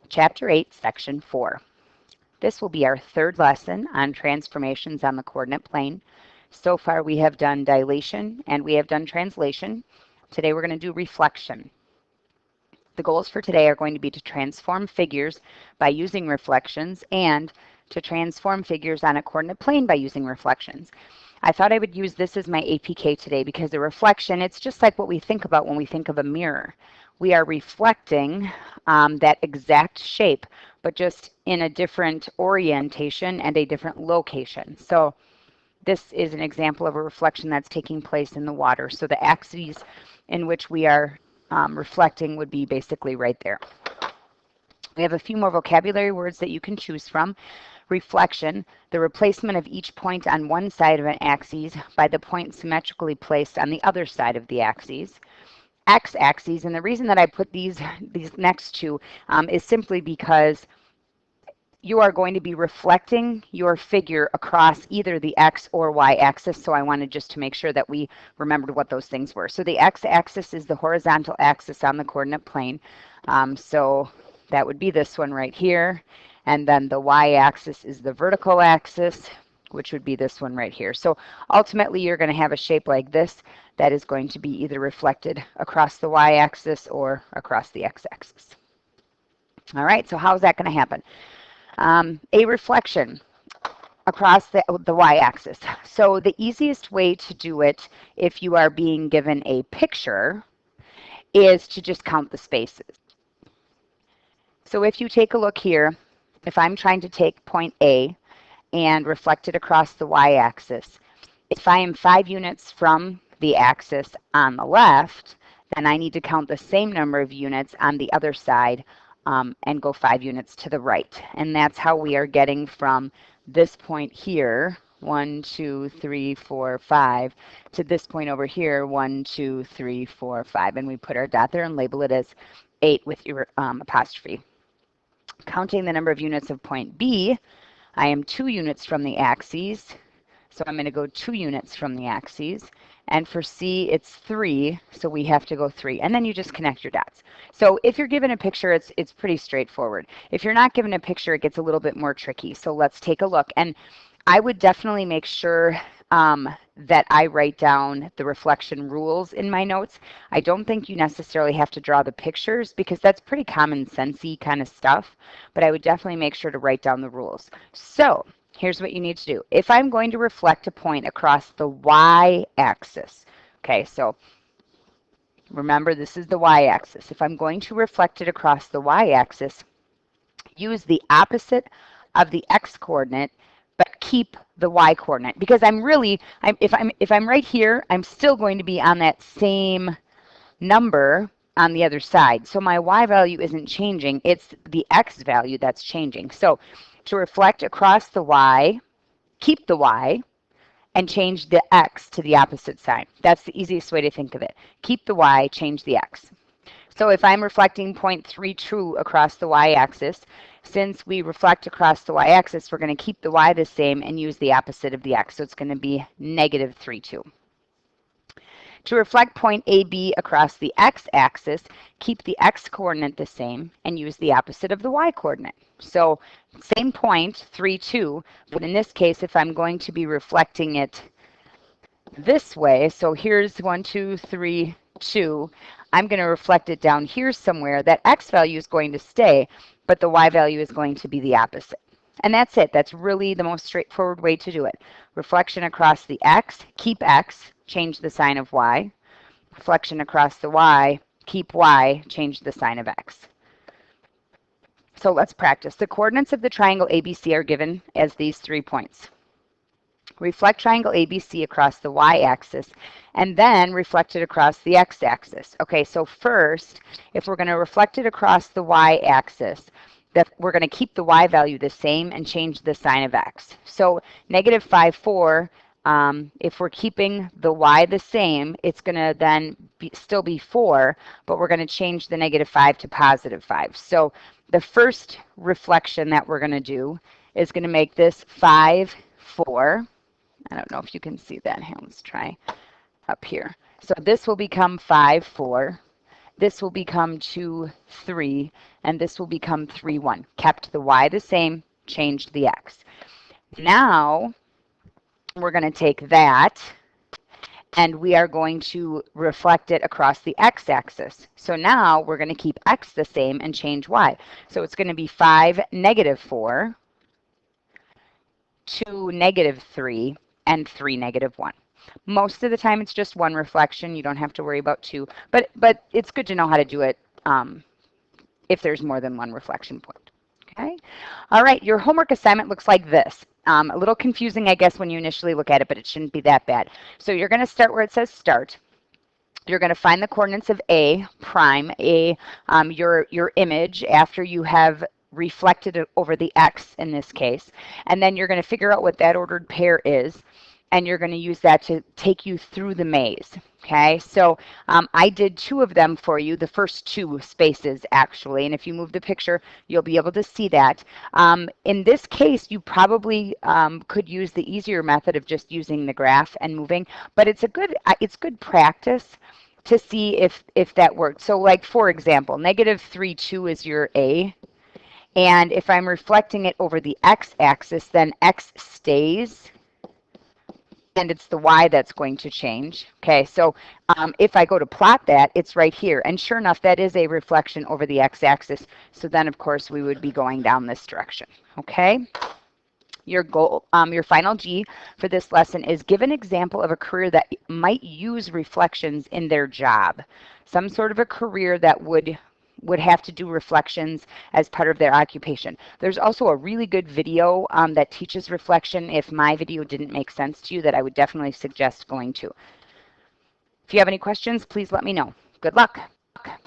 Chapter 8, Section 4. This will be our third lesson on transformations on the coordinate plane. So far we have done dilation and we have done translation. Today we're going to do reflection. The goals for today are going to be to transform figures by using reflections and to transform figures on a coordinate plane by using reflections. I thought I would use this as my APK today because a reflection, it's just like what we think about when we think of a mirror. We are reflecting that exact shape, but just in a different orientation and a different location. So this is an example of a reflection that's taking place in the water. So the axes in which we are reflecting would be basically right there. We have a few more vocabulary words that you can choose from. Reflection, the replacement of each point on one side of an axis by the point symmetrically placed on the other side of the axis. X-axes, and the reason that I put these next to is simply because you are going to be reflecting your figure across either the X or Y axis, so I wanted just to make sure that we remembered what those things were. So the X axis is the horizontal axis on the coordinate plane, so that would be this one right here, and then the Y axis is the vertical axis, which would be this one right here. So ultimately you're going to have a shape like this that is going to be either reflected across the Y axis or across the X axis. All right, so how is that going to happen? A reflection across the y-axis. So the easiest way to do it if you are being given a picture is to just count the spaces. So if you take a look here, if I'm trying to take point A and reflect it across the y-axis, if I am 5 units from the axis on the left, then I need to count the same number of units on the other side and go 5 units to the right. And that's how we are getting from this point here, 1, 2, 3, 4, 5, to this point over here, 1, 2, 3, 4, 5. And we put our dot there and label it as 8 with your apostrophe. Counting the number of units of point B, I am 2 units from the axes. So I'm going to go 2 units from the axes. And for C, it's 3, so we have to go 3. And then you just connect your dots. So if you're given a picture, it's pretty straightforward. If you're not given a picture, it gets a little bit more tricky. So let's take a look. And I would definitely make sure that I write down the reflection rules in my notes. I don't think you necessarily have to draw the pictures because that's pretty common sensey kind of stuff. But I would definitely make sure to write down the rules. So here's what you need to do. If I'm going to reflect a point across the y-axis, okay, so remember this is the y-axis. If I'm going to reflect it across the y-axis, use the opposite of the x-coordinate, but keep the y-coordinate because if I'm right here, I'm still going to be on that same number on the other side. So my y value isn't changing. It's the x value that's changing. So to reflect across the y, keep the y, and change the x to the opposite side. That's the easiest way to think of it. Keep the y, change the x. So if I'm reflecting 0.32 across the y-axis, since we reflect across the y-axis, we're going to keep the y the same and use the opposite of the x. So it's going to be -32. To reflect point AB across the x-axis, keep the x-coordinate the same and use the opposite of the y-coordinate. So same point, 3, 2, but in this case, if I'm going to be reflecting it this way, so here's 1, 2, 3, 2, I'm going to reflect it down here somewhere. That x value is going to stay, but the y value is going to be the opposite. And that's it. That's really the most straightforward way to do it. Reflection across the x, keep x, change the sign of y. Reflection across the y, keep y, change the sign of x. So let's practice. The coordinates of the triangle ABC are given as these 3 points. Reflect triangle ABC across the y-axis and then reflect it across the x-axis. Okay, so first, if we're going to reflect it across the y-axis, we're going to keep the y value the same and change the sign of x. So -5, 4, if we're keeping the y the same, it's going to then still be 4, but we're going to change the -5 to +5. So the first reflection that we're going to do is going to make this 5, 4. I don't know if you can see that. Let's try up here. So this will become 5, 4. this will become 2, 3, and this will become 3, 1. Kept the y the same, changed the x. Now, we're going to take that, and we are going to reflect it across the x-axis. So now we're going to keep x the same and change y. So it's going to be 5, negative 4, 2, negative 3, and 3, negative 1. Most of the time it's just one reflection. You don't have to worry about two, but it's good to know how to do it if there's more than one reflection point. Okay. All right, your homework assignment looks like this. A little confusing, I guess, when you initially look at it, but it shouldn't be that bad. So you're going to start where it says start. You're going to find the coordinates of A prime, your image after you have reflected it over the x in this case. And then you're going to figure out what that ordered pair is, and you're going to use that to take you through the maze. Okay, so I did 2 of them for you, the first 2 spaces actually, and if you move the picture, you'll be able to see that. In this case, you probably could use the easier method of just using the graph and moving, but it's good practice to see if that works. So like, for example, negative 3, 2 is your A, and if I'm reflecting it over the x-axis, then x stays, and it's the y that's going to change. Okay, so if I go to plot that, it's right here. And sure enough, that is a reflection over the x-axis. So then, of course, we would be going down this direction. Okay. Your goal, your final G for this lesson is give an example of a career that might use reflections in their job. Some sort of a career that would have to do reflections as part of their occupation. There's also a really good video that teaches reflection. If my video didn't make sense to you, that I would definitely suggest going to. If you have any questions, please let me know. Good luck.